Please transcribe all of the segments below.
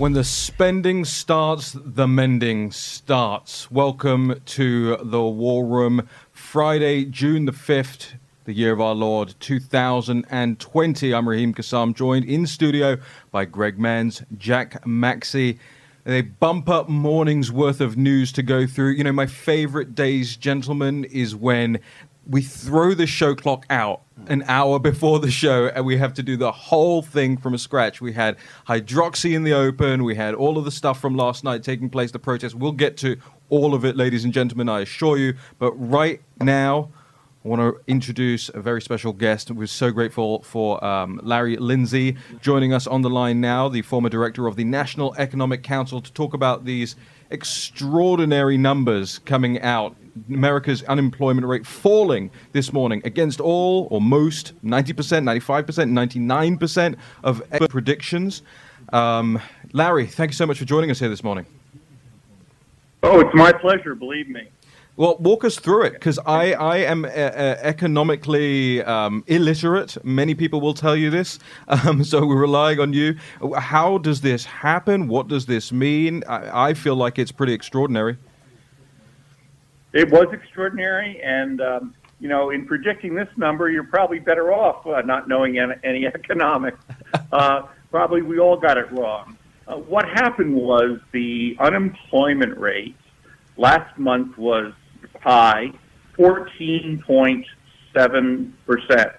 When the spending starts, the mending starts. Welcome to the War Room. Friday, June the 5th, the year of our Lord, 2020. I'm Raheem Kassam, joined in studio by Greg Menz, Jack Maxey. A bumper morning's worth of news to go through. You know, my favorite days, gentlemen, is when we throw the show clock out an hour before the show and we have to do the whole thing from scratch. We had hydroxy in the open. We had all of the stuff from last night taking place, the protest. We'll get to all of it, ladies and gentlemen, I assure you. But right now, I want to introduce a very special guest. We're so grateful for Larry Lindsey joining us on the line now, the former director of the National Economic Council, to talk about these extraordinary numbers coming out. America's unemployment rate falling this morning against all or most 90%, 95%, 99% of predictions. Larry, thank you so much for joining us here this morning. Oh, it's my pleasure, believe me. Well, walk us through it, because I am economically illiterate. Many people will tell you this, so we're relying on you. How does this happen? What does this mean? I feel like it's pretty extraordinary. It was extraordinary, and, in predicting this number, you're probably better off not knowing any economics. Probably we all got it wrong. What happened was the unemployment rate last month was high, 14.7%.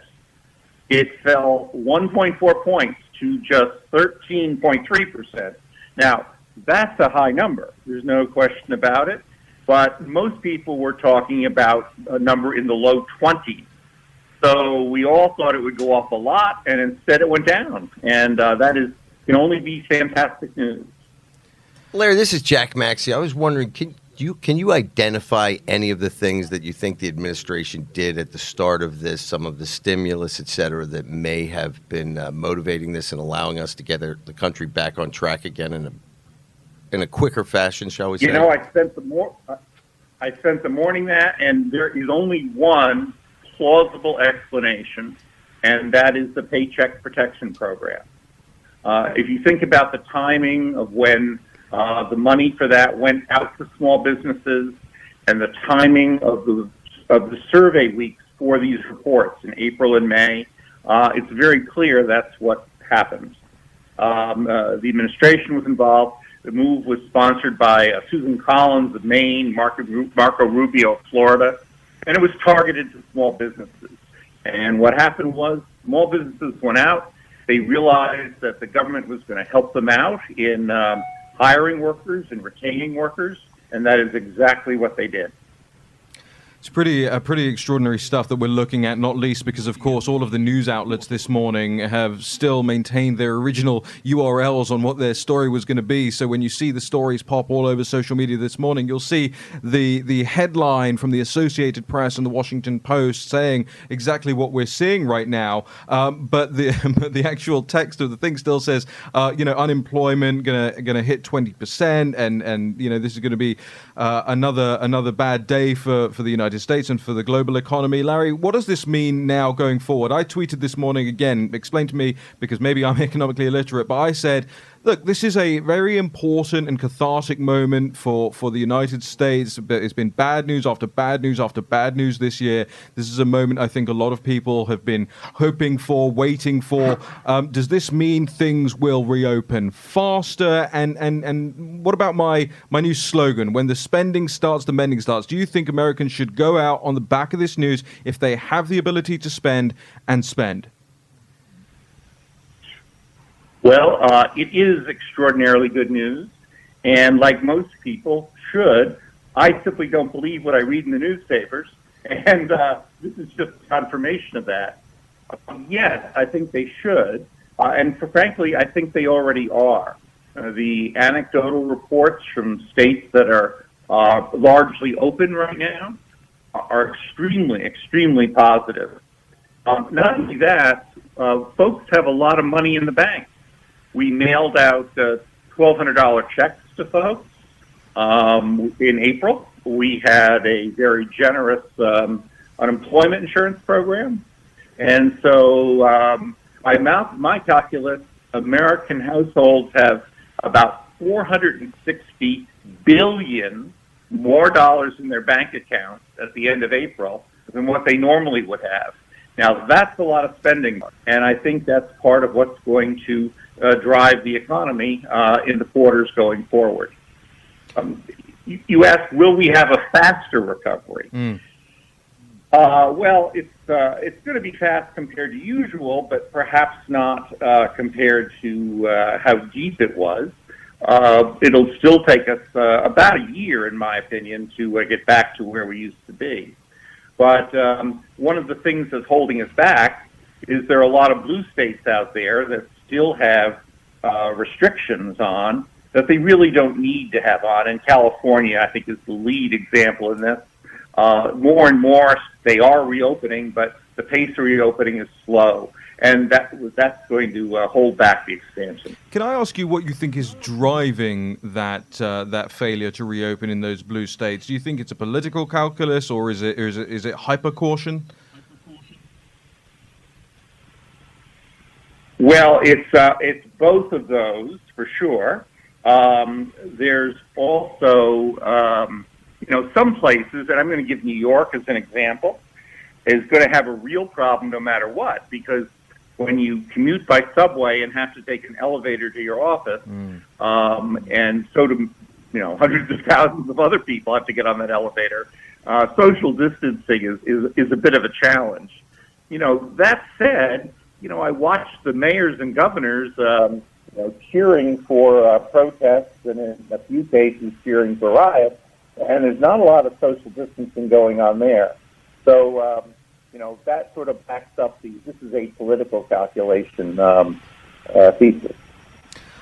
It fell 1.4 points to just 13.3%. Now, that's a high number. There's no question about it. But most people were talking about a number in the low 20s. So we all thought it would go up a lot, and instead it went down. And can only be fantastic news. Larry, this is Jack Maxey. I was wondering, can you identify any of the things that you think the administration did at the start of this, some of the stimulus, et cetera, that may have been motivating this and allowing us to get the country back on track again in a quicker fashion, shall we say? I spent the morning that, and there is only one plausible explanation, and that is the Paycheck Protection Program. If you think about the timing of when the money for that went out to small businesses, and the timing of the survey weeks for these reports in April and May, it's very clear that's what happened. The administration was involved. The move was sponsored by Susan Collins of Maine, Marco Rubio of Florida, and it was targeted to small businesses. And what happened was small businesses went out. They realized that the government was going to help them out in hiring workers and retaining workers, and that is exactly what they did. It's pretty extraordinary stuff that we're looking at, not least because, of course, all of the news outlets this morning have still maintained their original URLs on what their story was going to be. So when you see the stories pop all over social media this morning, you'll see the headline from the Associated Press and the Washington Post saying exactly what we're seeing right now. But the actual text of the thing still says, unemployment gonna hit 20%, and this is going to be another bad day for the United States and for the global economy. Larry, what does this mean now going forward? I tweeted this morning again, explain to me, because maybe I'm economically illiterate, but I said, look, this is a very important and cathartic moment for the United States. It's been bad news after bad news after bad news this year. This is a moment I think a lot of people have been hoping for, waiting for. Does this mean things will reopen faster? And what about my new slogan, when the spending starts, the mending starts? Do you think Americans should go out on the back of this news if they have the ability to spend and spend? Well, it is extraordinarily good news, and like most people should, I simply don't believe what I read in the newspapers, and this is just confirmation of that. Yes, I think they should, and frankly, I think they already are. The anecdotal reports from states that are largely open right now are extremely, extremely positive. Not only that, folks have a lot of money in the bank. We mailed out $1,200 checks to folks in April. We had a very generous unemployment insurance program. And so by my calculus, American households have about 460 billion more dollars in their bank accounts at the end of April than what they normally would have. Now, that's a lot of spending, and I think that's part of what's going to drive the economy in the quarters going forward. You asked, will we have a faster recovery? Well, it's going to be fast compared to usual, but perhaps not compared to how deep it was. It'll still take us about a year, in my opinion, to get back to where we used to be. But one of the things that's holding us back is there are a lot of blue states out there that still have restrictions on that they really don't need to have on. And California, I think, is the lead example in this. More and more, they are reopening, but the pace of reopening is slow. And that's going to hold back the expansion. Can I ask you what you think is driving that failure to reopen in those blue states? Do you think it's a political calculus, or is it hyper caution? Well, it's both of those for sure. There's also some places, and I'm going to give New York as an example, is going to have a real problem no matter what, because when you commute by subway and have to take an elevator to your office, and so do hundreds of thousands of other people have to get on that elevator, social distancing is a bit of a challenge. That said, I watched the mayors and governors cheering for protests and in a few cases cheering for riots, and there's not a lot of social distancing going on there. So, that sort of backs up this is a political calculation thesis.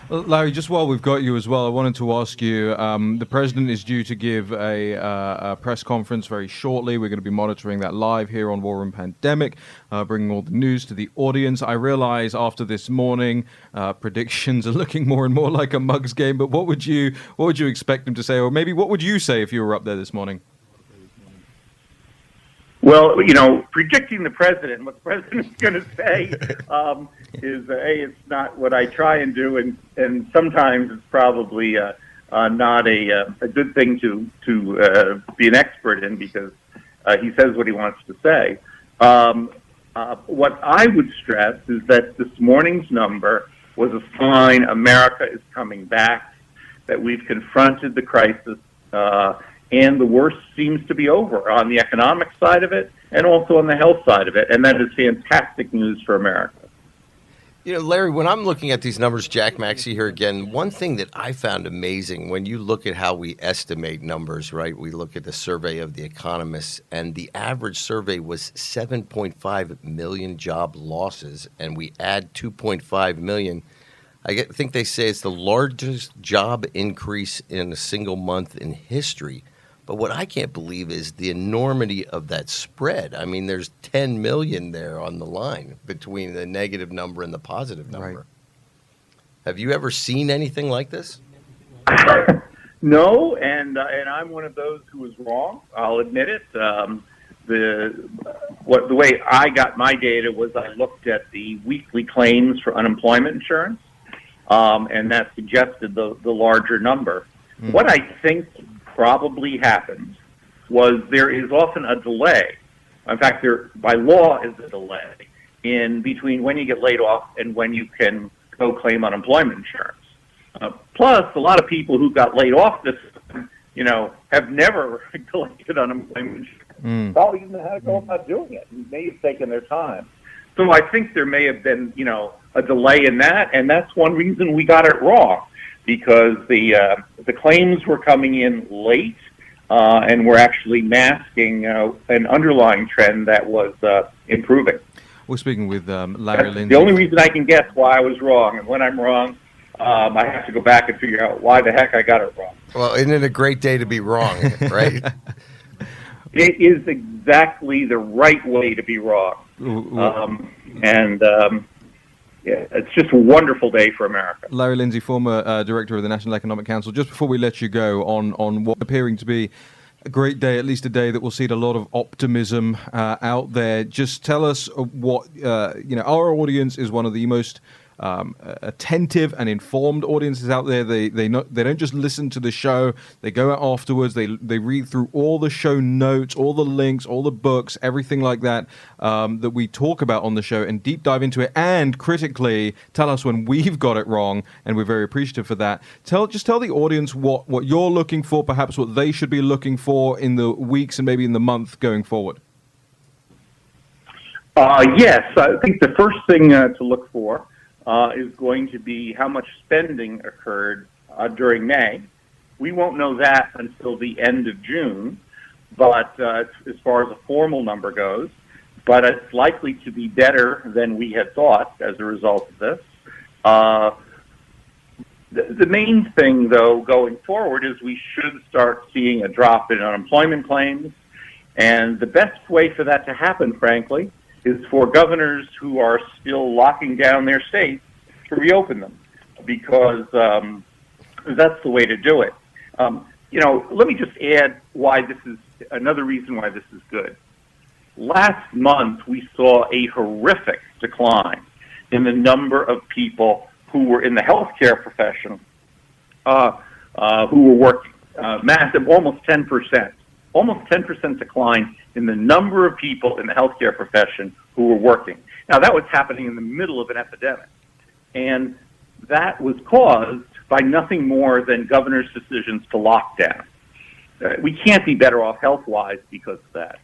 Larry, just while we've got you as well, I wanted to ask you, the president is due to give a press conference very shortly. We're going to be monitoring that live here on War Room Pandemic, bringing all the news to the audience. I realize after this morning, predictions are looking more and more like a mugs game, but what would you expect him to say? Or maybe what would you say if you were up there this morning? Well, predicting the president, what the president's going to say it's not what I try and do, and sometimes it's probably not a good thing to be an expert in, because he says what he wants to say. What I would stress is that this morning's number was a sign America is coming back, that we've confronted the crisis, and the worst seems to be over on the economic side of it and also on the health side of it. And that is fantastic news for America. Larry, when I'm looking at these numbers, Jack Maxey here again, one thing that I found amazing when you look at how we estimate numbers, right? We look at the survey of the economists, and the average survey was 7.5 million job losses, and we add 2.5 million. I think they say it's the largest job increase in a single month in history. But what I can't believe is the enormity of that spread. I mean, there's 10 million there on the line between the negative number and the positive number. Right. Have you ever seen anything like this? No, and I'm one of those who was wrong. I'll admit it. The way I got my data was I looked at the weekly claims for unemployment insurance, and that suggested the larger number. What I think probably happened was there is often a delay. In fact, there by law is a delay in between when you get laid off and when you can go claim unemployment insurance. Plus, a lot of people who got laid off this, have never collected unemployment insurance. Probably even know how to go about doing it. And may have taken their time. So I think there may have been, a delay in that, and that's one reason we got it wrong, because the claims were coming in late, and were actually masking an underlying trend that was improving. We're speaking with Larry Lindsey. The only reason I can guess why I was wrong, and when I'm wrong, I have to go back and figure out why the heck I got it wrong. Well, isn't it a great day to be wrong, right? It is exactly the right way to be wrong. Yeah, it's just a wonderful day for America. Larry Lindsey, former director of the National Economic Council. Just before we let you go on what appearing to be a great day, at least a day that will see a lot of optimism out there, just tell us what, our audience is one of the most attentive and informed audiences out there. They don't just listen to the show. They go out afterwards. They read through all the show notes, all the links, all the books, everything like that that we talk about on the show, and deep dive into it, and critically tell us when we've got it wrong, and we're very appreciative for that. Just tell the audience what you're looking for, perhaps what they should be looking for in the weeks and maybe in the month going forward. Yes, I think the first thing to look for is going to be how much spending occurred during May. We won't know that until the end of June, but as far as a formal number goes, but it's likely to be better than we had thought as a result of this. The main thing, though, going forward is we should start seeing a drop in unemployment claims, and the best way for that to happen, frankly, is for governors who are still locking down their states to reopen them, because that's the way to do it. Let me just add why this is another reason why this is good. Last month, we saw a horrific decline in the number of people who were in the healthcare profession who were working. Massive, almost 10% decline in the number of people in the healthcare profession who were working. Now, that was happening in the middle of an epidemic, and that was caused by nothing more than governors' decisions to lock down. We can't be better off health-wise because of that.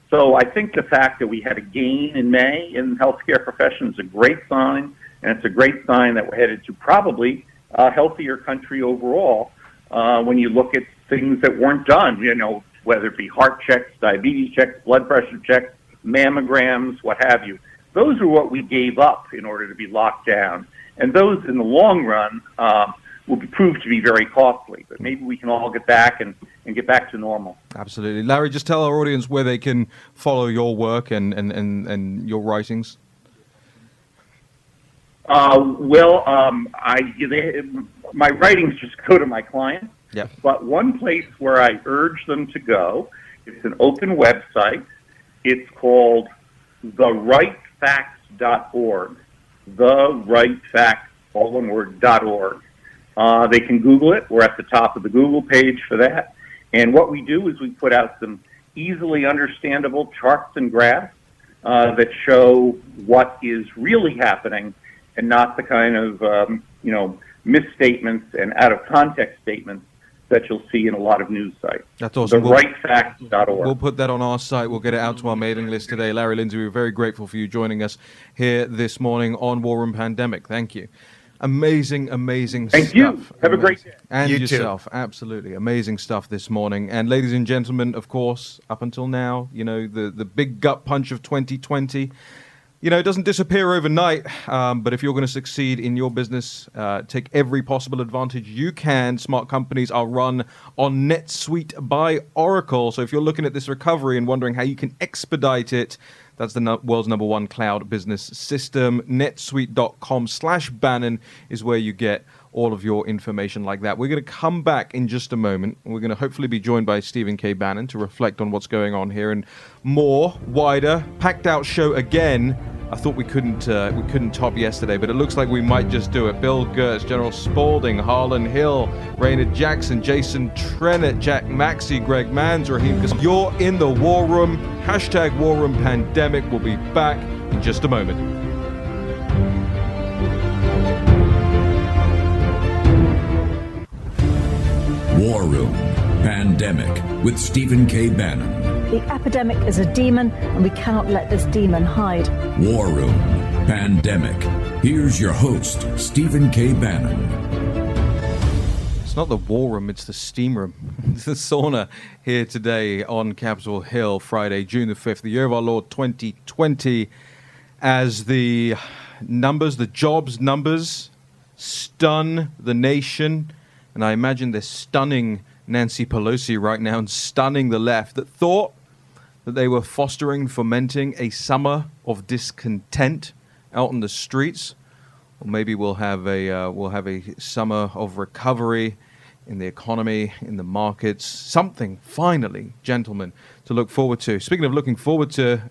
So I think the fact that we had a gain in May in the healthcare profession is a great sign, and it's a great sign that we're headed to probably a healthier country overall when you look at things that weren't done, whether it be heart checks, diabetes checks, blood pressure checks, mammograms, what have you. Those are what we gave up in order to be locked down. And those, in the long run, will prove to be very costly. But maybe we can all get back and get back to normal. Absolutely. Larry, just tell our audience where they can follow your work and your writings. My writings just go to my clients. Yeah. But one place where I urge them to go, it's an open website. It's called therightfacts.org. Therightfacts, all one word, .org. They can Google it. We're at the top of the Google page for that. And what we do is we put out some easily understandable charts and graphs that show what is really happening, and not the kind of misstatements and out of context statements that you'll see in a lot of news sites. That's awesome. Therightfacts.org. We'll put that on our site. We'll get it out to our mailing list today. Larry, Lindsey, we're very grateful for you joining us here this morning on War Room Pandemic. Thank you. Amazing stuff. Thank you. Have a great day. And you yourself. Too. Absolutely. Amazing stuff this morning. And ladies and gentlemen, of course, up until now, the big gut punch of 2020, it doesn't disappear overnight, but if you're going to succeed in your business, take every possible advantage you can. Smart companies are run on NetSuite by Oracle. So if you're looking at this recovery and wondering how you can expedite it, that's the world's #1 cloud business system. netsuite.com/Bannon is where you get all of your information like that. We're going to come back in just a moment. We're going to hopefully be joined by Stephen K. Bannon to reflect on what's going on here, and more, wider, packed out show again. I thought we couldn't top yesterday, but it looks like we might just do it. Bill Gertz, General Spaulding, Harlan Hill, Raynard Jackson, Jason Trennett, Jack Maxey, Greg Manns, Raheem. You're in the War Room. # War Room Pandemic. We'll be back in just a moment. War Room Pandemic with Stephen K. Bannon. The epidemic is a demon, and we cannot let this demon hide. War Room Pandemic. Here's your host, Stephen K. Bannon. It's not the war room, it's the steam room. It's the sauna here today on Capitol Hill, Friday, June the 5th, the year of our Lord 2020, as the jobs numbers stun the nation. And I imagine they're stunning Nancy Pelosi right now and stunning the left that thought that they were fomenting a summer of discontent out in the streets. Or maybe we'll have a summer of recovery in the economy, in the markets. Something, finally, gentlemen, to look forward to. Speaking of looking forward to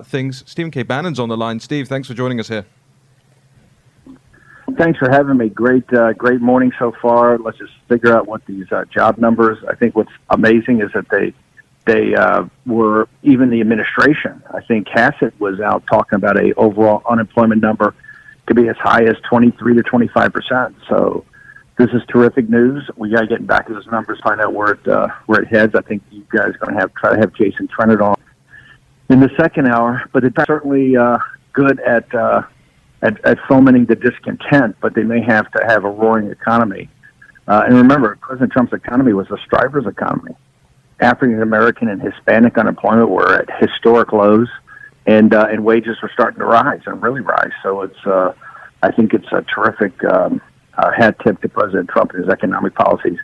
things, Stephen K. Bannon's on the line. Steve, thanks for joining us here. thanks for having me. Great morning so far. Let's just figure out what these job numbers. I think what's amazing is that they were, even the administration. I think Hassett was out talking about a overall unemployment number could be as high as 23 to 25%. So this is terrific news. We got to get back to those numbers, find out where it heads. I think you guys are going to try to have Jason Trennert on in the second hour, but it's certainly good at fomenting the discontent, but they may have to have a roaring economy. And remember, President Trump's economy was a striver's economy. African American and Hispanic unemployment were at historic lows, and wages were starting to rise and really rise. So it's I think it's a terrific hat tip to President Trump and his economic policies.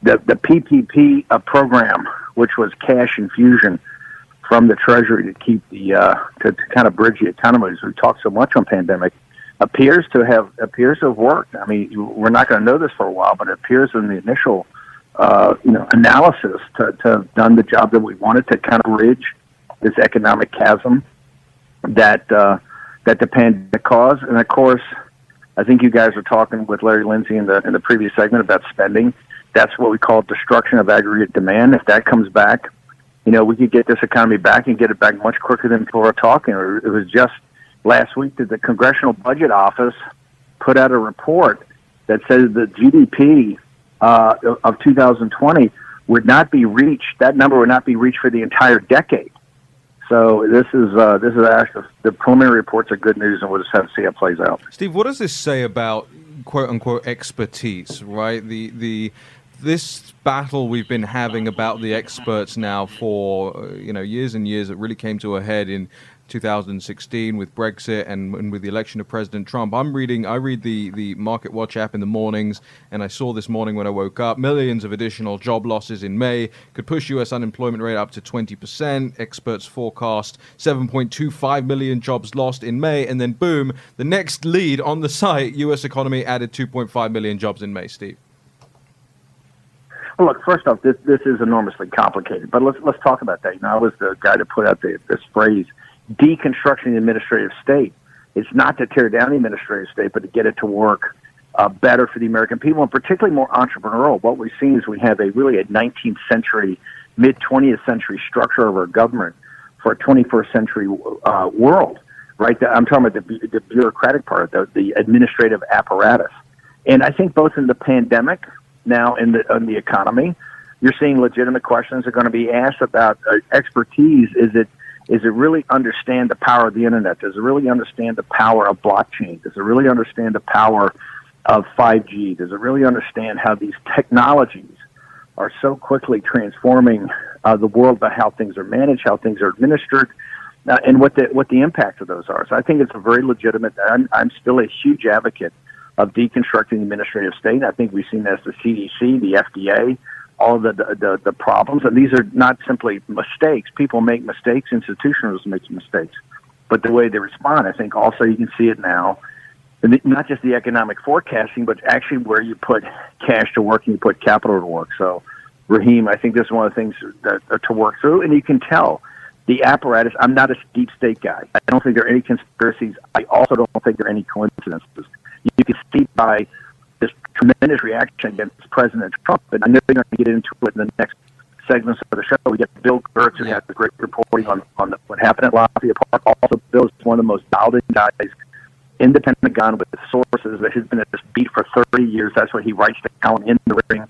The PPP program, which was cash infusion from the Treasury to keep the to kind of bridge the economy, as we talked so much on pandemic, appears to have worked. I mean, we're not going to know this for a while, but it appears in the initial analysis to have done the job that we wanted to kind of bridge this economic chasm that the pandemic caused. And of course, I think you guys were talking with Larry Lindsey in the previous segment about spending. That's what we call destruction of aggregate demand. If that comes back, we could get this economy back and get it back much quicker than people are talking. It was just last week that the Congressional Budget Office put out a report that says the GDP of 2020 would not be reached. That number would not be reached for the entire decade. So this is actually, the preliminary reports are good news, and we'll just have to see how it plays out. Steve, what does this say about quote unquote expertise? Right, this battle we've been having about the experts now for years and years. It really came to a head in 2016 with Brexit and with the election of President Trump. I read the Market Watch app in the mornings, and I saw this morning when I woke up, millions of additional job losses in May could push U.S. unemployment rate up to 20%. Experts forecast 7.25 million jobs lost in May, and then boom, the next lead on the site, U.S. economy added 2.5 million jobs in May. Steve. Well, look, first off, this is enormously complicated, but let's talk about that. I was the guy to put out this phrase, deconstructing the administrative state. It's not to tear down the administrative state, but to get it to work better for the American people, and particularly more entrepreneurial. What we've seen is we have a 19th century, mid-20th century structure of our government for a 21st century world, right? I'm talking about the bureaucratic part, the administrative apparatus. And I think both in the pandemic, now in the economy, you're seeing legitimate questions are going to be asked about expertise. Is it really understand the power of the internet? Does it really understand the power of blockchain? Does it really understand the power of 5G? Does it really understand how these technologies are so quickly transforming the world by how things are managed, how things are administered, and what the impact of those are? So I think it's a very legitimate. I'm still a huge advocate of deconstructing the administrative state. I think we've seen that as the CDC, the FDA, all of the problems. And these are not simply mistakes. People make mistakes. Institutions make mistakes. But the way they respond, I think also you can see it now, and not just the economic forecasting, but actually where you put cash to work and you put capital to work. So, Raheem, I think this is one of the things that to work through. And you can tell the apparatus. I'm not a deep state guy. I don't think there are any conspiracies. I also don't think there are any coincidences. You can see by this tremendous reaction against President Trump, and I know you're going to get into it in the next segments of the show. We get Bill Gertz, who has the great reporting on what happened at Lafayette Park. Also, Bill is one of the most dialed-in guys in the Pentagon with sources that has been at this beat for 30 years. That's what he writes down in the ring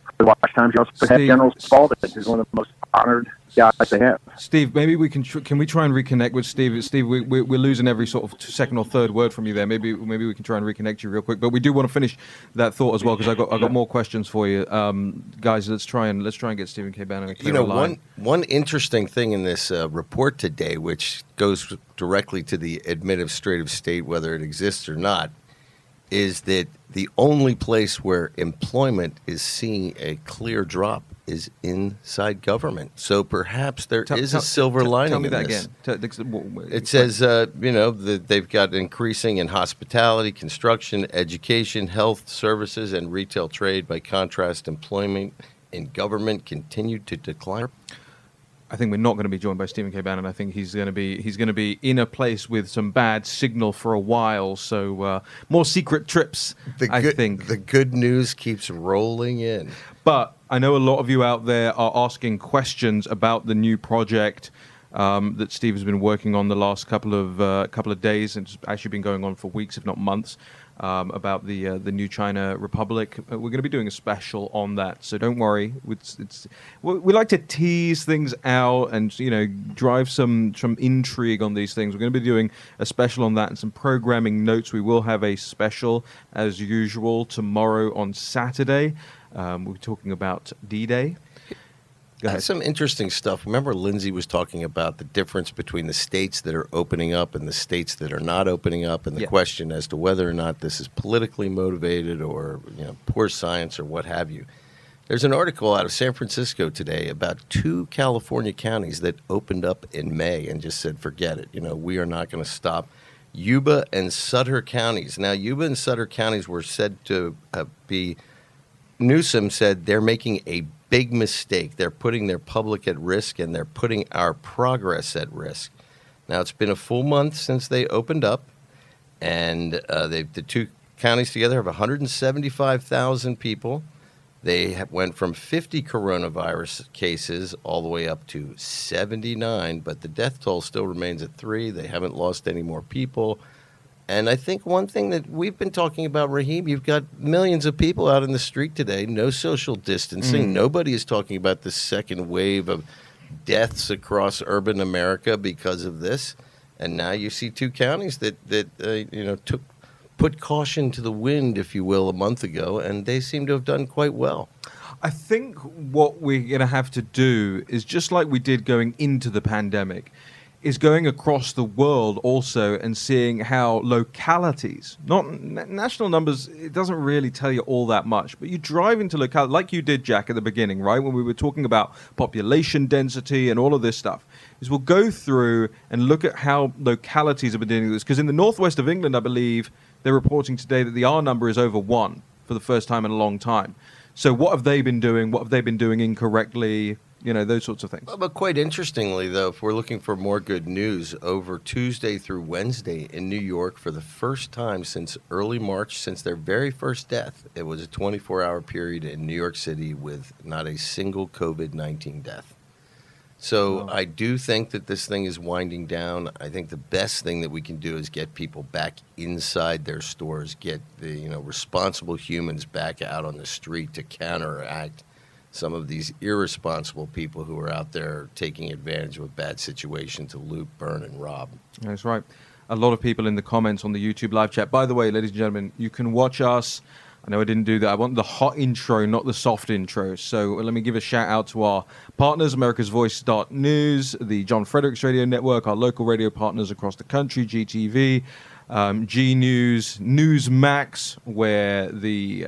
for the Watch Times. You also have General Spalding, who's one of the most honored guys they have. Steve, maybe we can we try and reconnect with Steve? Steve, we're losing every sort of second or third word from you there. Maybe we can try and reconnect you real quick. But we do want to finish that thought as well, because I got more questions for you, guys. Let's try and get Stephen K. Bannon. One interesting thing in this report today, which goes directly to the administrative state, whether it exists or not, is that the only place where employment is seeing a clear drop is inside government. So perhaps there is a silver lining. Tell me that this. again. It says, that they've got increasing in hospitality, construction, education, health services, and retail trade. By contrast, employment in government continued to decline. I think we're not going to be joined by Stephen K. Bannon. I think he's going to be in a place with some bad signal for a while. So more secret trips. I think the good news keeps rolling in. But I know a lot of you out there are asking questions about the new project that Steve has been working on the last couple of days, and it's actually been going on for weeks, if not months. About the new China Republic. We're going to be doing a special on that, so don't worry. We like to tease things out and drive some intrigue on these things. We're going to be doing a special on that and some programming notes. We will have a special as usual tomorrow on Saturday. We're talking about D-Day. That's some interesting stuff. Remember, Lindsey was talking about the difference between the states that are opening up and the states that are not opening up, and the question as to whether or not this is politically motivated or poor science or what have you. There's an article out of San Francisco today about 2 California counties that opened up in May and just said, forget it. We are not going to stop. Yuba and Sutter counties. Now, Yuba and Sutter counties were said to be, Newsom said they're making a big mistake. They're putting their public at risk, and they're putting our progress at risk. Now, it's been a full month since they opened up, and the 2 counties together have 175,000 people. They went from 50 coronavirus cases all the way up to 79, but the death toll still remains at 3. They haven't lost any more people. And I think one thing that we've been talking about, Raheem, you've got millions of people out in the street today, no social distancing. Nobody is talking about the second wave of deaths across urban America because of this. And now you see 2 counties that put caution to the wind, if you will, a month ago, and they seem to have done quite well. I think what we're going to have to do is just like we did going into the pandemic, is going across the world also and seeing how localities, not national numbers, it doesn't really tell you all that much, but you drive into localities, like you did, Jack, at the beginning, right, when we were talking about population density and all of this stuff, is we'll go through and look at how localities have been doing this. Because in the northwest of England, I believe, they're reporting today that the R number is over 1 for the first time in a long time. So what have they been doing? What have they been doing incorrectly? Those sorts of things. But quite interestingly, though, if we're looking for more good news, over Tuesday through Wednesday in New York, for the first time since early March, since their very first death, it was a 24-hour period in New York City with not a single COVID-19 death. So I do think that this thing is winding down. I think the best thing that we can do is get people back inside their stores, get the responsible humans back out on the street to counteract some of these irresponsible people who are out there taking advantage of a bad situation to loot, burn, and rob. That's right. A lot of people in the comments on the YouTube live chat. By the way, ladies and gentlemen, you can watch us. I know I didn't do that. I want the hot intro, not the soft intro. So let me give a shout out to our partners, America's Voice.News, the John Fredericks Radio Network, our local radio partners across the country, GTV, G News, Newsmax, where the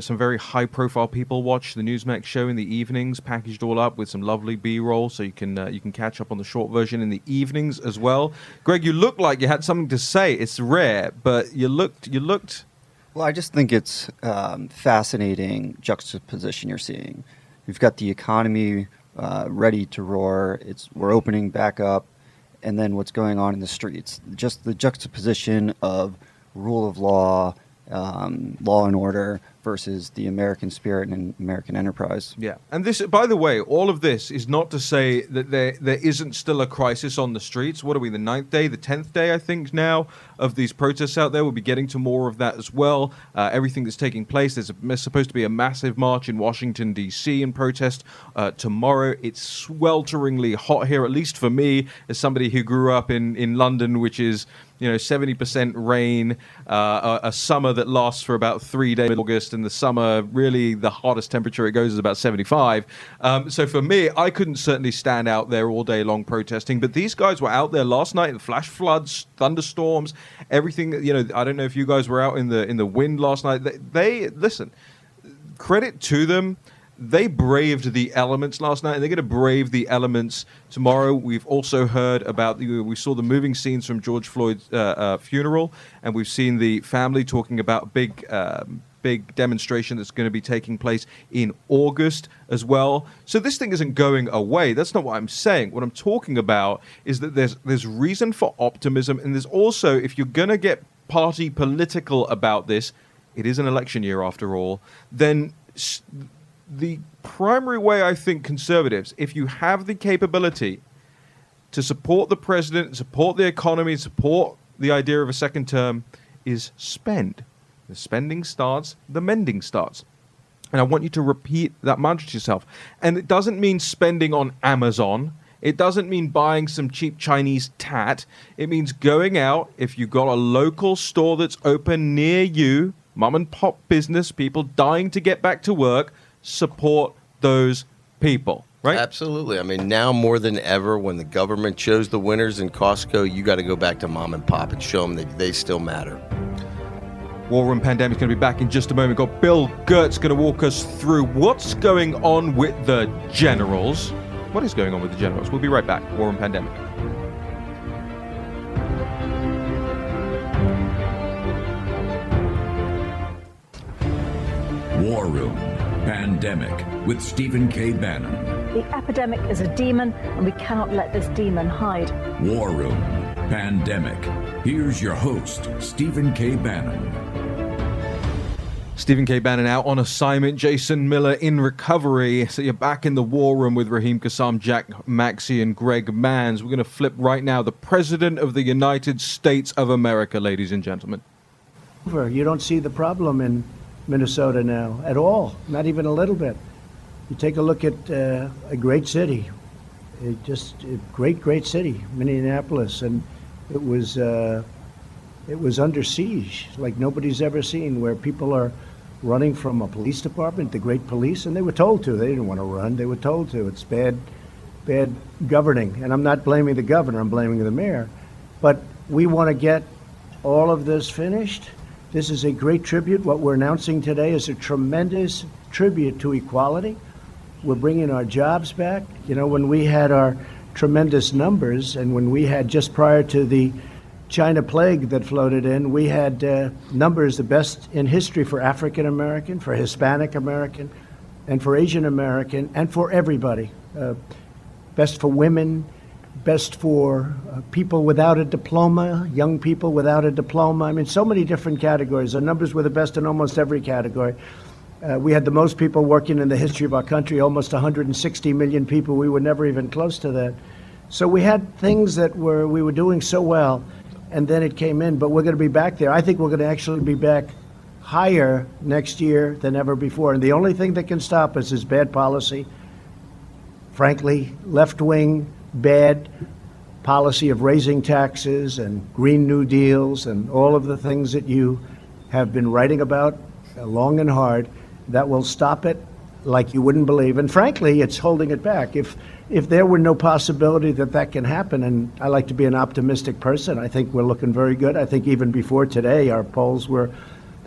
some very high-profile people watch the Newsmax show in the evenings, packaged all up with some lovely B-roll, so you can catch up on the short version in the evenings as well. Greg, you look like you had something to say. It's rare, but you looked. Well, I just think it's fascinating juxtaposition you're seeing. You've got the economy ready to roar. We're opening back up, and then what's going on in the streets. Just the juxtaposition of rule of law, law and order, versus the American spirit and American enterprise. Yeah. And this, by the way, all of this is not to say that there isn't still a crisis on the streets. What are we, the 9th day, the 10th day, I think, now, of these protests out there? We'll be getting to more of that as well. Everything that's taking place. There's supposed to be a massive march in Washington, D.C. in protest tomorrow. It's swelteringly hot here, at least for me, as somebody who grew up in London, which is 70% rain, a summer that lasts for about 3 days in August, and the summer, really, the hottest temperature it goes is about 75. So for me, I couldn't certainly stand out there all day long protesting, but these guys were out there last night in flash floods, thunderstorms, everything. I don't know if you guys were out in the wind last night. They listen, credit to them. They braved the elements last night, and they're going to brave the elements tomorrow. We've also heard about, we saw the moving scenes from George Floyd's funeral, and we've seen the family talking about big big demonstration that's going to be taking place in August as well. So this thing isn't going away. That's not what I'm saying. What I'm talking about is that there's reason for optimism, and there's also, if you're going to get party political about this, it is an election year after all, then the primary way I think conservatives, if you have the capability to support the president, support the economy, support the idea of a second term, is spend. The spending starts, the mending starts. And I want you to repeat that mantra to yourself. And it doesn't mean spending on Amazon. It doesn't mean buying some cheap Chinese tat. It means going out, if you've got a local store that's open near you, mom and pop business, people dying to get back to work, support those people, right? Absolutely. I mean, now more than ever, when the government chose the winners in Costco, you got to go back to mom and pop and show them that they still matter. War Room Pandemic is going to be back in just a moment. We've got Bill Gertz going to walk us through what's going on with the generals. What is going on with the generals? We'll be right back. War Room Pandemic. War Room Pandemic with Stephen K. Bannon. The epidemic is a demon, and we cannot let this demon hide. War Room Pandemic. Here's your host, Stephen K. Bannon. Stephen K. Bannon out on assignment. Jason Miller in recovery. So you're back in the War Room with Raheem Kassam, Jack Maxey, and Greg Manns. We're going to flip right now. The President of the United States of America, ladies and gentlemen. You don't see the problem in Minnesota now at all, not even a little bit. You take a look at a great city, great city, Minneapolis, and it was under siege like nobody's ever seen, where people are running from a police department, the great police, and they were told to. They didn't want to run. They were told to. It's bad governing, and I'm not blaming the governor. I'm blaming the mayor. But we want to get all of this finished. This is a great tribute. What we're announcing today is a tremendous tribute to equality. We're bringing our jobs back. You know, when we had our tremendous numbers, and when we had, just prior to the China plague that floated in, we had numbers the best in history for African American, for Hispanic American, and for Asian American, and for everybody. Best for women, best for people without a diploma, young people without a diploma. I mean, so many different categories. Our numbers were the best in almost every category. We had the most people working in the history of our country, almost 160 million people. We were never even close to that. So we had things that we were doing so well, and then it came in, but we're going to be back there. I think we're going to actually be back higher next year than ever before. And the only thing that can stop us is bad policy. Frankly, left-wing, bad policy of raising taxes and Green New Deals and all of the things that you have been writing about long and hard. That will stop it like you wouldn't believe. And frankly, it's holding it back. If there were no possibility that can happen, and I like to be an optimistic person, I think we're looking very good. I think even before today, the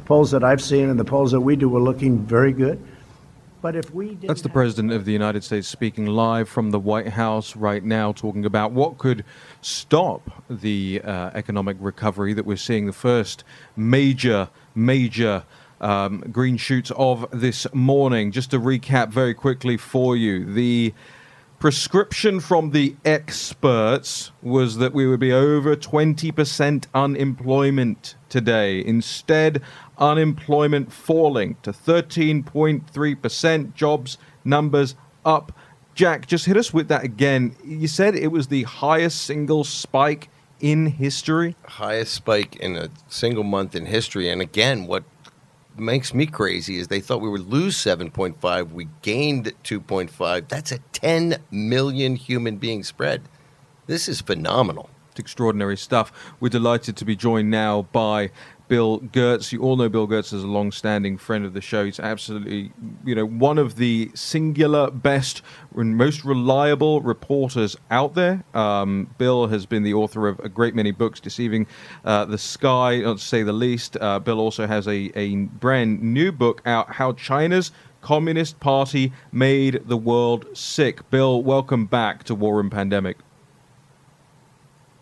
polls that I've seen and the polls that we do were looking very good. But if we didn't, that's the President of the United States speaking live from the White House right now, talking about what could stop the economic recovery that we're seeing, the first major green shoots of this morning. Just to recap very quickly for you, the prescription from the experts was that we would be over 20% unemployment today. Instead, unemployment falling to 13.3%, jobs numbers up. Jack, just hit us with that again. You said it was the highest single spike in history? Highest spike in a single month in history. And again, what makes me crazy is they thought we would lose 7.5. We gained 2.5. That's a 10 million human being spread. This is phenomenal. It's extraordinary stuff. We're delighted to be joined now by Bill Gertz. You all know Bill Gertz is a long-standing friend of the show. He's absolutely, one of the singular best and most reliable reporters out there. Bill has been the author of a great many books, Deceiving the Sky, not to say the least. Bill also has a brand new book out, How China's Communist Party Made the World Sick. Bill, welcome back to War Room Pandemic.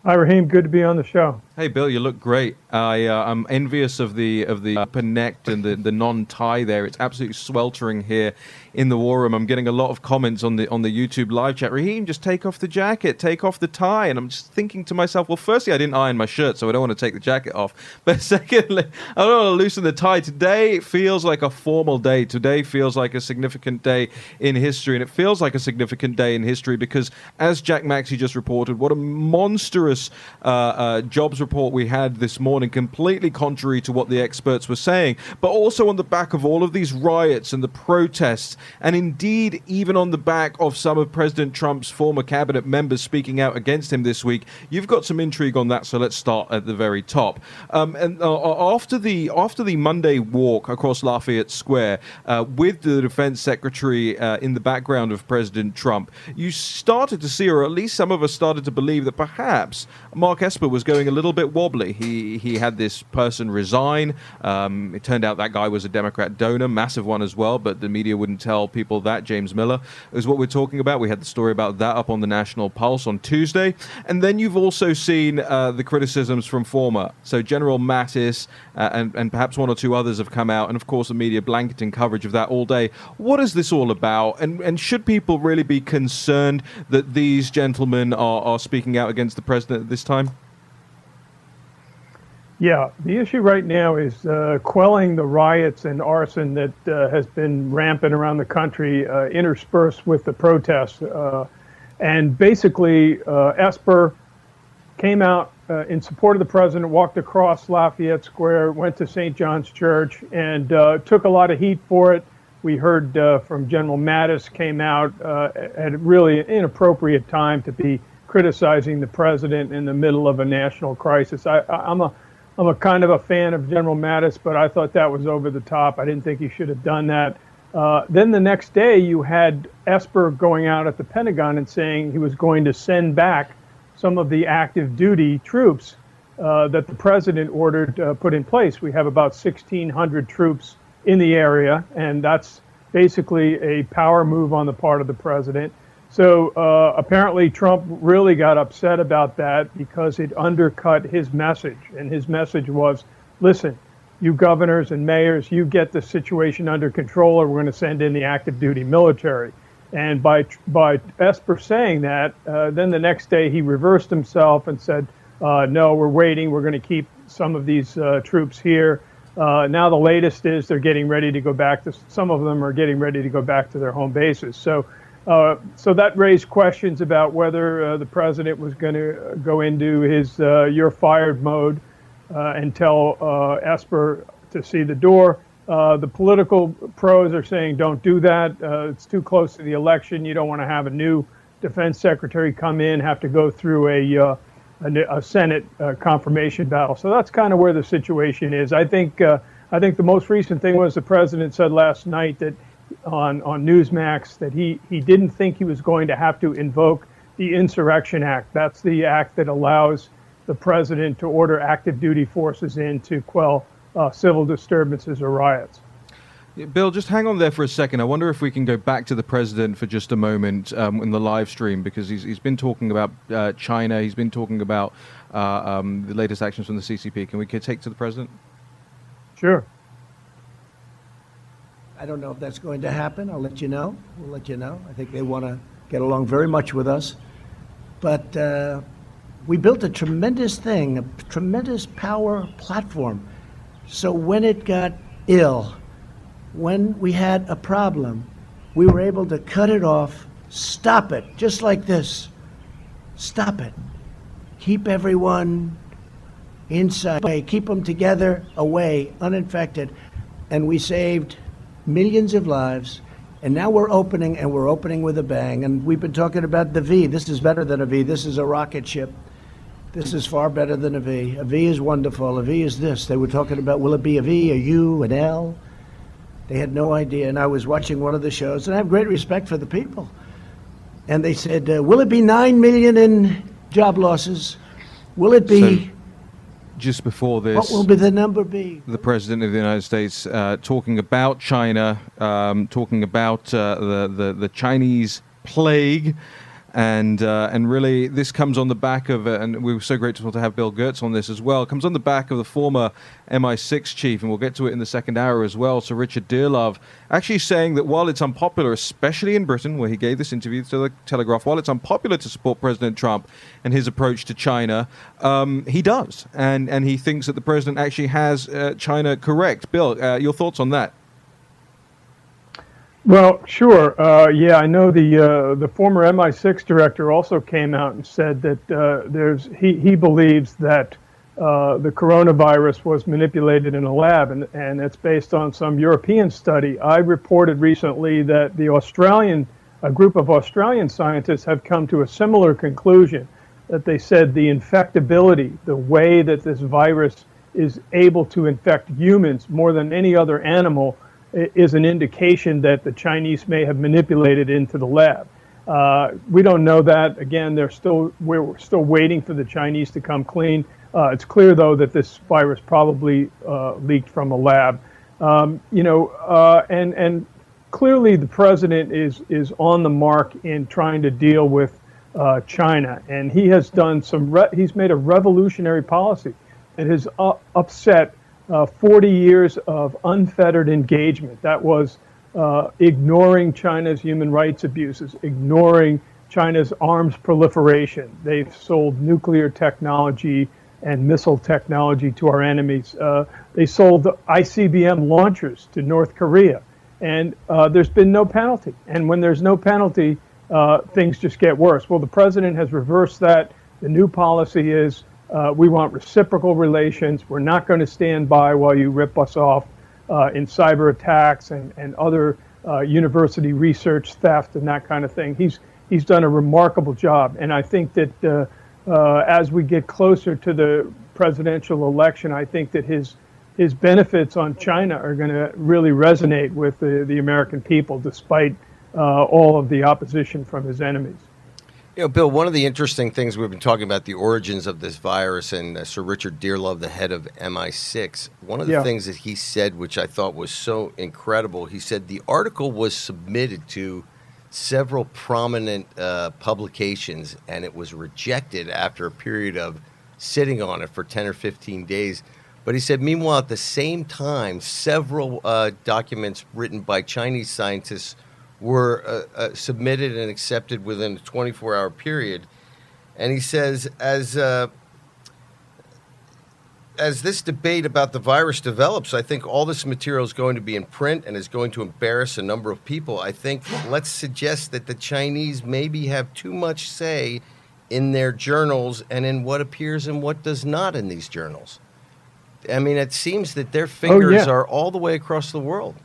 Hi, Raheem. Good to be on the show. Hey, Bill, you look great. I'm envious of the upper neck and the non-tie there. It's absolutely sweltering here in the war room. I'm getting a lot of comments on the YouTube live chat. Raheem, just take off the jacket, take off the tie. And I'm just thinking to myself, well, firstly, I didn't iron my shirt, so I don't want to take the jacket off. But secondly, I don't want to loosen the tie. Today feels like a formal day. Today feels like a significant day in history. And it feels like a significant day in history because, as Jack Maxey just reported, what a monstrous jobs report we had this morning, completely contrary to what the experts were saying, but also on the back of all of these riots and the protests, and indeed even on the back of some of President Trump's former cabinet members speaking out against him this week. You've got some intrigue on that, so let's start at the very top. After the Monday walk across Lafayette Square with the defense secretary in the background of President Trump, you started to see, or at least some of us started to believe, that perhaps Mark Esper was going a little bit wobbly. He had this person resign. It turned out that guy was a Democrat donor, massive one as well, but the media wouldn't tell people that. James Miller is what we're talking about. We had the story about that up on the National Pulse on Tuesday. And then you've also seen the criticisms from former. So General Mattis and perhaps one or two others have come out, and of course the media blanketing coverage of that all day. What is this all about? And should people really be concerned that these gentlemen are speaking out against the president at this time? Yeah, the issue right now is quelling the riots and arson that has been rampant around the country, interspersed with the protests. And basically, Esper came out in support of the president, walked across Lafayette Square, went to St. John's Church, and took a lot of heat for it. We heard from General Mattis came out at a really inappropriate time to be criticizing the president in the middle of a national crisis. I'm a kind of a fan of General Mattis, but I thought that was over the top. I didn't think he should have done that. Then the next day, you had Esper going out at the Pentagon and saying he was going to send back some of the active duty troops that the president ordered put in place. We have about 1,600 troops in the area, and that's basically a power move on the part of the president. So apparently Trump really got upset about that because it undercut his message. And his message was, listen, you governors and mayors, you get the situation under control, or we're going to send in the active duty military. And by Esper saying that, then the next day he reversed himself and said, no, we're waiting. We're going to keep some of these troops here. Now the latest is they're getting ready to go back to, some of them are getting ready to go back to their home bases. So that raised questions about whether the president was going to go into his you're fired mode and tell Esper to see the door. The political pros are saying don't do that. It's too close to the election. You don't want to have a new defense secretary come in, have to go through a Senate confirmation battle. So that's kind of where the situation is. I think the most recent thing was the president said last night that on Newsmax that he didn't think he was going to have to invoke the Insurrection Act. That's the act that allows the president to order active duty forces in to quell civil disturbances or riots. Bill, just hang on there for a second. I wonder if we can go back to the president for just a moment in the live stream, because he's been talking about China. He's been talking about the latest actions from the CCP. Can we take to the president? Sure. I don't know if that's going to happen. I'll let you know. We'll let you know. I think they want to get along very much with us. But we built a tremendous thing, a tremendous power platform. So when it got ill, when we had a problem, we were able to cut it off, stop it, just like this. Stop it. Keep everyone inside. Keep them together, away, uninfected. And we saved millions of lives. And now we're opening, and we're opening with a bang. And we've been talking about the V. This is better than a V. This is a rocket ship. This is far better than a V. A V is wonderful. A V is this. They were talking about, will it be a V, a U, an L? They had no idea. And I was watching one of the shows, and I have great respect for the people. And they said, will it be 9 million in job losses? Will it be... Just before this, what will be the number be? The president of the United States talking about China, talking about the Chinese plague, And really, this comes on the back of, and we were so grateful to have Bill Gertz on this as well, it comes on the back of the former MI6 chief, and we'll get to it in the second hour as well, Sir Richard Dearlove, actually saying that while it's unpopular, especially in Britain, where he gave this interview to the Telegraph, while it's unpopular to support President Trump and his approach to China, he does. And he thinks that the president actually has China correct. Bill, your thoughts on that? Well, sure. Yeah, I know the former MI6 director also came out and said that he believes that the coronavirus was manipulated in a lab, and it's based on some European study. I reported recently that a group of Australian scientists have come to a similar conclusion, that they said the infectability, the way that this virus is able to infect humans more than any other animal, is an indication that the Chinese may have manipulated into the lab. We don't know that. Again, we're still waiting for the Chinese to come clean. It's clear, though, that this virus probably leaked from a lab. And clearly the president is on the mark in trying to deal with China, and he has done he's made a revolutionary policy that has upset 40 years of unfettered engagement. That was ignoring China's human rights abuses, ignoring China's arms proliferation. They've sold nuclear technology and missile technology to our enemies. They sold ICBM launchers to North Korea, and there's been no penalty. And when there's no penalty, things just get worse. Well, the president has reversed that. The new policy is we want reciprocal relations. We're not going to stand by while you rip us off in cyber attacks and other university research theft and that kind of thing. He's done a remarkable job, and I think that as we get closer to the presidential election, I think that his benefits on China are going to really resonate with the American people, despite all of the opposition from his enemies. You know, Bill, one of the interesting things we've been talking about, the origins of this virus, and Sir Richard Dearlove, the head of MI6, one of the things that he said, which I thought was so incredible, he said the article was submitted to several prominent publications, and it was rejected after a period of sitting on it for 10 or 15 days. But he said, meanwhile, at the same time, several documents written by Chinese scientists were submitted and accepted within a 24-hour period. And he says, as this debate about the virus develops, I think all this material is going to be in print and is going to embarrass a number of people. I think let's suggest that the Chinese maybe have too much say in their journals and in what appears and what does not in these journals. I mean, it seems that their fingers are all the way across the world.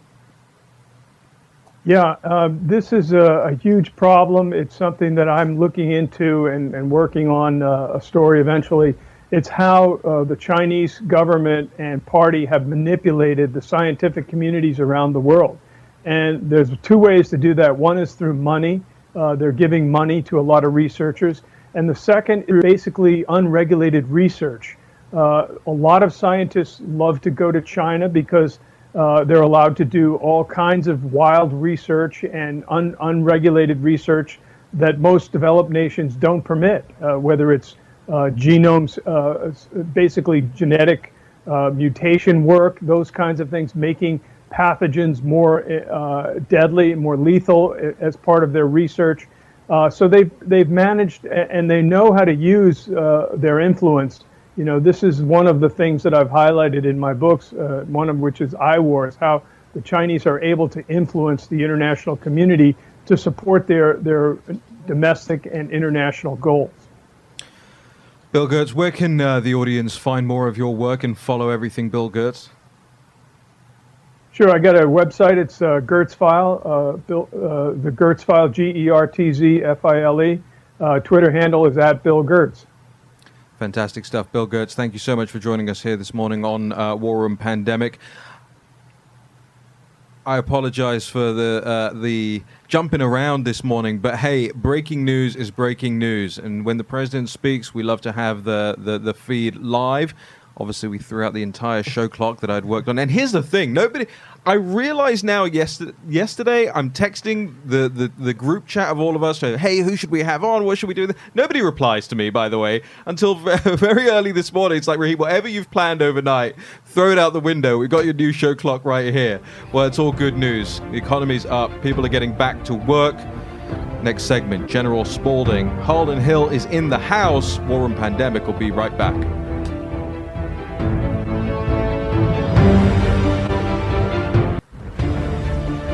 Yeah, this is a huge problem. It's something that I'm looking into and working on a story eventually. It's how the Chinese government and party have manipulated the scientific communities around the world. And there's two ways to do that. One is through money. They're giving money to a lot of researchers. And the second is basically unregulated research. A lot of scientists love to go to China because they're allowed to do all kinds of wild research and unregulated research that most developed nations don't permit, whether it's genomes, basically genetic mutation work, those kinds of things, making pathogens more deadly, more lethal as part of their research. So they've managed, and they know how to use their influence. You know, this is one of the things that I've highlighted in my books, one of which is iWars, how the Chinese are able to influence the international community to support their domestic and international goals. Bill Gertz, where can the audience find more of your work and follow everything Bill Gertz? Sure, I got a website. It's Gertz File, the Gertz File, GERTZFILE. Twitter handle is @BillGertz. Fantastic stuff, Bill Gertz. Thank you so much for joining us here this morning on War Room Pandemic. I apologize for the jumping around this morning, but hey, breaking news is breaking news, and when the president speaks, we love to have the feed live Obviously, we threw out the entire show clock that I'd worked on. And here's the thing. I realize now yesterday I'm texting the group chat of all of us. Hey, who should we have on? What should we do? Nobody replies to me, by the way, until very early this morning. It's like, Raheem, whatever you've planned overnight, throw it out the window. We've got your new show clock right here. Well, it's all good news. The economy's up. People are getting back to work. Next segment, General Spaulding. Harlan Hill is in the house. War Room Pandemic will be right back.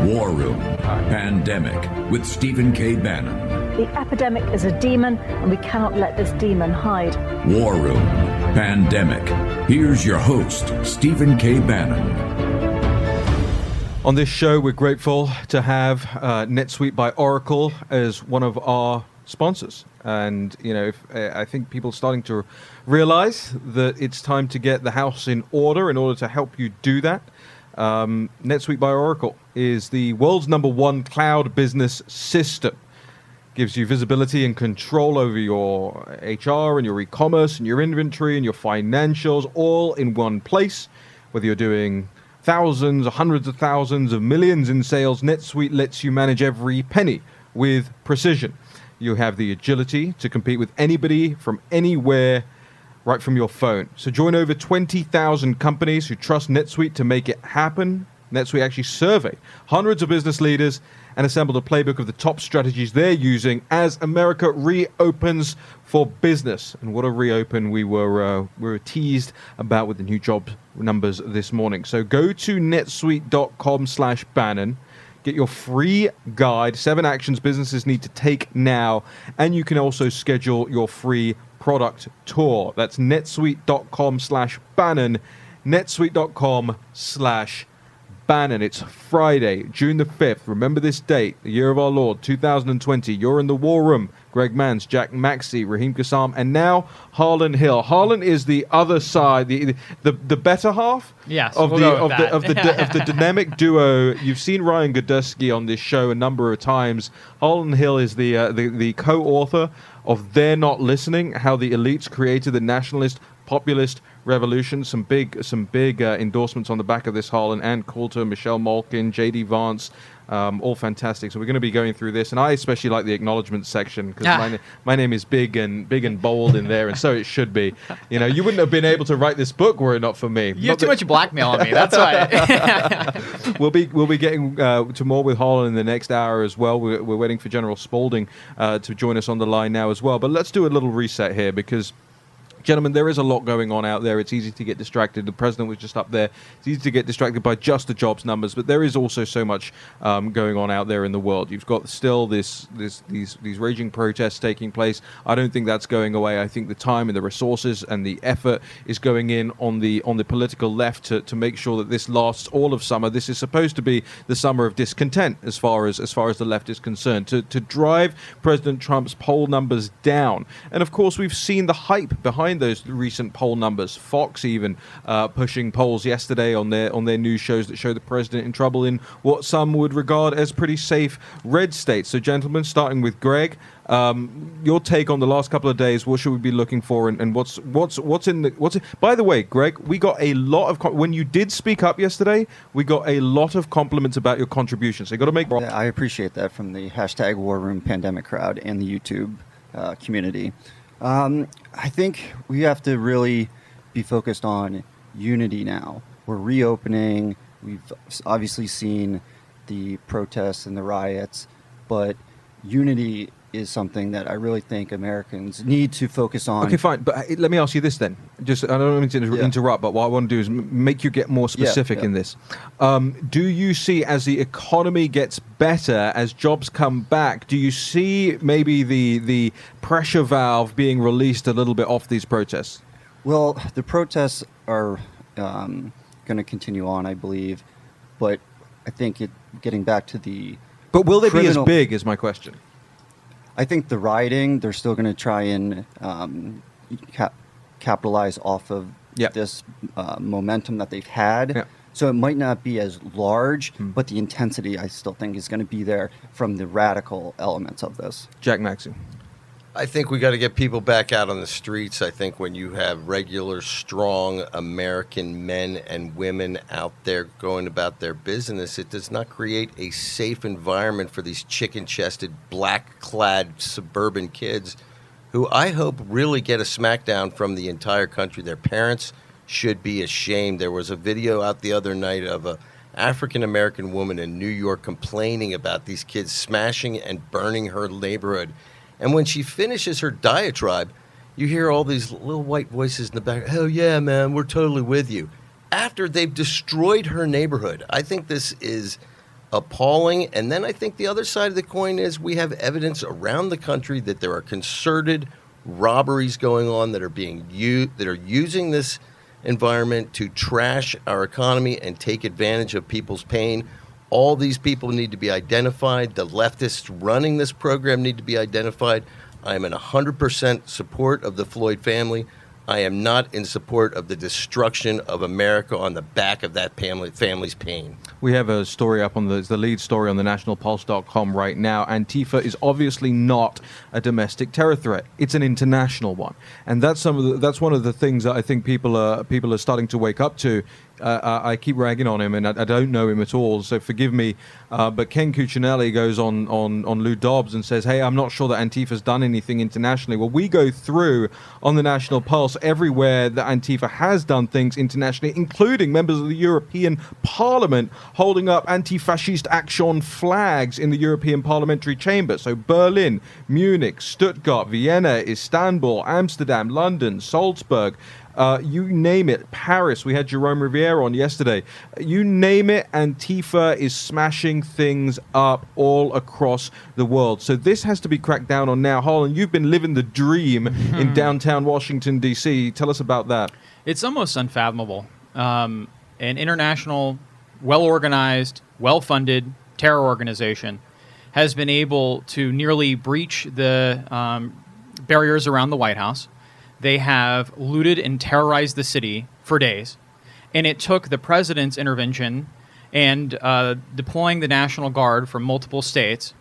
War Room Pandemic with Stephen K. Bannon. The epidemic is a demon, and we cannot let this demon hide. War Room Pandemic. Here's your host, Stephen K. Bannon. On this show, we're grateful to have NetSuite by Oracle as one of our sponsors. And, I think people are starting to realize that it's time to get the house in order to help you do that. NetSuite by Oracle is the world's #1 cloud business system. Gives you visibility and control over your HR and your e-commerce and your inventory and your financials all in one place. Whether you're doing thousands or hundreds of thousands of millions in sales, NetSuite lets you manage every penny with precision. You have the agility to compete with anybody from anywhere, right from your phone. So join over 20,000 companies who trust NetSuite to make it happen. NetSuite actually surveyed hundreds of business leaders and assembled a playbook of the top strategies they're using as America reopens for business. And what a reopen we were teased about with the new job numbers this morning. So go to netsuite.com/Bannon. Get your free guide, 7 actions businesses need to take now. And you can also schedule your free product tour. That's netsuite.com/Bannon, netsuite.com/Bannon. It's Friday, June the 5th. Remember this date, the year of our Lord, 2020. You're in the War Room. Greg Mans, Jack Maxey, Raheem Kassam, and now Harlan Hill. Harlan is the other side, the better half of the dynamic duo. You've seen Ryan Godusky on this show a number of times. Harlan Hill is the co-author of "They're Not Listening: How the Elites Created the Nationalist Populist Revolution." Some big endorsements on the back of this, Harlan. Ann Coulter, Michelle Malkin, J.D. Vance, all fantastic. So we're going to be going through this, and I especially like the acknowledgement section because my name is big and bold in there, and so it should be. You wouldn't have been able to write this book were it not for me. You have too much blackmail on me. That's why. We'll be getting to more with Harlan in the next hour as well. We're waiting for General Spaulding to join us on the line now as well. But let's do a little reset here because, gentlemen, there is a lot going on out there. It's easy to get distracted. The president was just up there. It's easy to get distracted by just the jobs numbers, but there is also so much going on out there in the world. You've got still these raging protests taking place. I don't think that's going away. I think the time and the resources and the effort is going in on the political left to make sure that this lasts all of summer. This is supposed to be the summer of discontent as far as the left is concerned, to drive President Trump's poll numbers down. And of course, we've seen the hype behind those recent poll numbers. Fox even pushing polls yesterday on their news shows that show the president in trouble in what some would regard as pretty safe red states. So, gentlemen, starting with Greg, your take on the last couple of days. What should we be looking for, and what's in? By the way, Greg, we got a lot of when you did speak up yesterday. We got a lot of compliments about your contribution. So you got to make. I appreciate that from the hashtag War Room Pandemic crowd and the YouTube community. I think we have to really be focused on unity now. We're reopening. We've obviously seen the protests and the riots, but unity is something that I really think Americans need to focus on. Okay, fine. But let me ask you this then. I don't mean to interrupt, but what I want to do is make you get more specific in this. Do you see, as the economy gets better, as jobs come back, do you see maybe the pressure valve being released a little bit off these protests? Well, the protests are going to continue on, I believe. But I think getting back to the... But will they be as big, is my question. I think the rioting, they're still going to try and capitalize off of this momentum that they've had. Yeah. So it might not be as large, but the intensity I still think is going to be there from the radical elements of this. Jack Maxey. I think we got to get people back out on the streets. I think when you have regular, strong American men and women out there going about their business, it does not create a safe environment for these chicken-chested, black-clad suburban kids who I hope really get a smackdown from the entire country. Their parents should be ashamed. There was a video out the other night of a African-American woman in New York complaining about these kids smashing and burning her neighborhood. And when she finishes her diatribe, you hear all these little white voices in the back. Oh, yeah, man, we're totally with you. After they've destroyed her neighborhood. I think this is appalling. And then I think the other side of the coin is we have evidence around the country that there are concerted robberies going on that are being that are using this environment to trash our economy and take advantage of people's pain. All these people need to be identified. The leftists running this program need to be identified. I am in 100% support of the Floyd family. I am not in support of the destruction of America on the back of that family's pain. We have a story up on the lead story on the nationalpulse.com right now. Antifa is obviously not a domestic terror threat. It's an international one. And that's one of the things that I think people are starting to wake up to. I keep ragging on him, and I don't know him at all, so forgive me. But Ken Cuccinelli goes on Lou Dobbs and says, hey, I'm not sure that Antifa's done anything internationally. Well, we go through on the National Pulse everywhere that Antifa has done things internationally, including members of the European Parliament holding up anti-fascist action flags in the European Parliamentary Chamber. So Berlin, Munich, Stuttgart, Vienna, Istanbul, Amsterdam, London, Salzburg, you name it, Paris. We had Jerome Riviere on yesterday. You name it, Antifa is smashing things up all across the world. So this has to be cracked down on now. Holland, you've been living the dream in downtown Washington, D.C. Tell us about that. It's almost unfathomable. An international, well-organized, well-funded terror organization has been able to nearly breach the barriers around the White House. They have looted and terrorized the city for days. And it took the president's intervention and deploying the National Guard from multiple states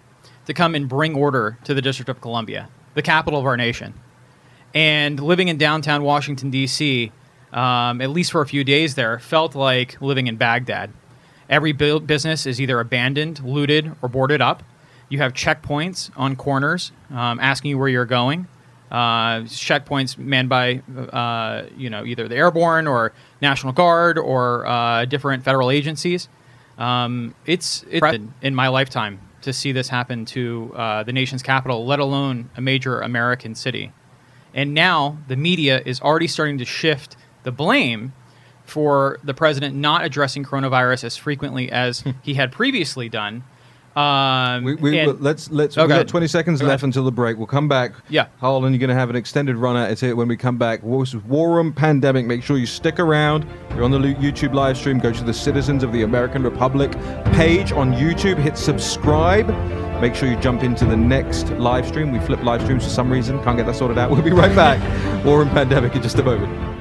to come and bring order to the District of Columbia, the capital of our nation. And living in downtown Washington, D.C., at least for a few days there, felt like living in Baghdad. Every business is either abandoned, looted, or boarded up. You have checkpoints on corners asking you where you're going. Checkpoints manned by, either the Airborne or National Guard or different federal agencies. It's in my lifetime to see this happen to the nation's capital, let alone a major American city. And now the media is already starting to shift the blame for the president not addressing coronavirus as frequently as he had previously done. We've got 20 seconds left until the break. We'll come back. Yeah. Holland, you're going to have an extended run at it when we come back. This is War Room Pandemic. Make sure you stick around. You're on the YouTube live stream. Go to the Citizens of the American Republic page on YouTube. Hit subscribe. Make sure you jump into the next live stream. We flip live streams for some reason. Can't get that sorted out. We'll be right back. War Room Pandemic in just a moment.